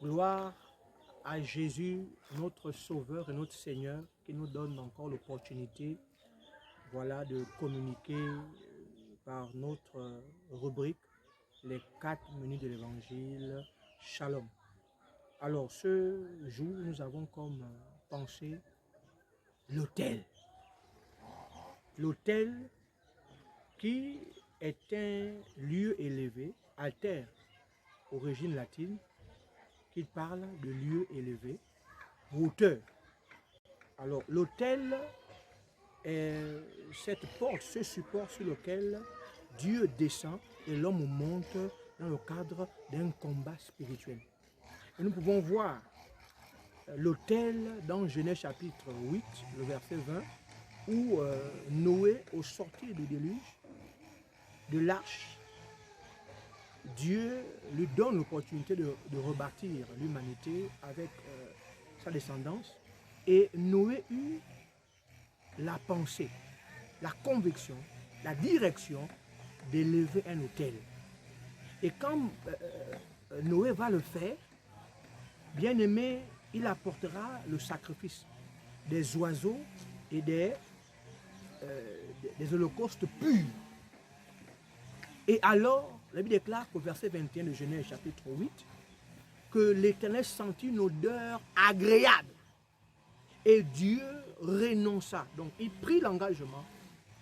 Gloire à Jésus, notre Sauveur et notre Seigneur, qui nous donne encore l'opportunité, voilà, de communiquer par notre rubrique les 4 minutes de l'Évangile. Shalom. Alors, ce jour, nous avons comme pensée l'autel. L'autel qui est un lieu élevé, alter, origine latine, qui parle de lieu élevé, hauteur. Alors, l'autel est cette porte, ce support sur lequel Dieu descend et l'homme monte dans le cadre d'un combat spirituel. Et nous pouvons voir l'autel dans Genèse chapitre 8, le verset 20, où Noé, au sortir du déluge, de l'arche, Dieu lui donne l'opportunité de rebâtir l'humanité avec sa descendance. Et Noé eut la pensée, la conviction, la direction d'élever un autel. Et quand Noé va le faire, bien aimé, il apportera le sacrifice des oiseaux et des holocaustes purs. Et alors, la Bible déclare qu'au verset 21 de Genèse chapitre 8, que l'Éternel sentit une odeur agréable. Et Dieu renonça. Donc, il prit l'engagement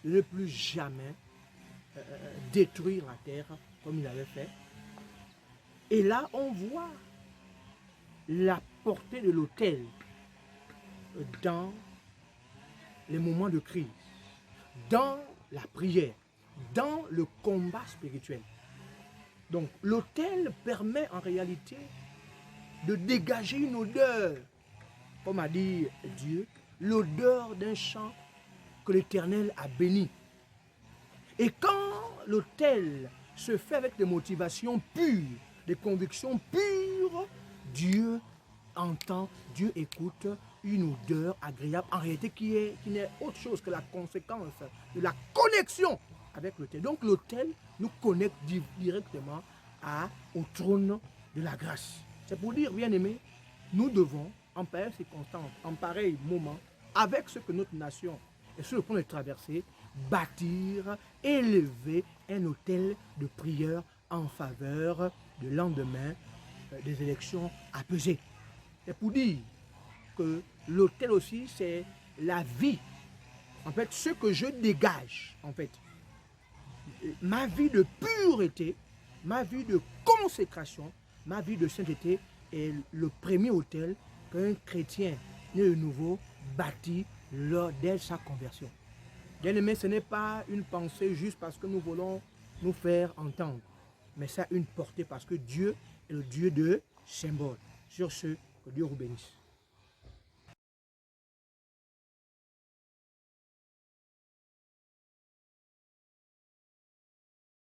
de ne plus jamais détruire la terre comme il avait fait. Et là, on voit la portée de l'autel dans les moments de crise, dans la prière, dans le combat spirituel. Donc, l'autel permet en réalité de dégager une odeur, comme a dit Dieu, l'odeur d'un champ que l'Éternel a béni. Et quand l'autel se fait avec des motivations pures, des convictions pures, Dieu entend, Dieu écoute une odeur agréable, en réalité qui n'est autre chose que la conséquence de la connexion avec l'autel. Donc l'autel nous connecte directement au trône de la grâce. C'est pour dire, bien aimé, nous devons, en pareille circonstance, en pareil moment, avec ce que notre nation est sur le point de traverser, bâtir, élever un autel de prière en faveur du lendemain des élections apaisées. C'est pour dire que l'autel aussi, c'est la vie. En fait, ce que je dégage, en fait, ma vie de pureté, ma vie de consécration, ma vie de sainteté est le premier autel qu'un chrétien né de nouveau bâtit dès sa conversion. Bien aimé, ce n'est pas une pensée juste parce que nous voulons nous faire entendre, mais ça a une portée parce que Dieu est le Dieu de symboles. Sur ce, que Dieu vous bénisse.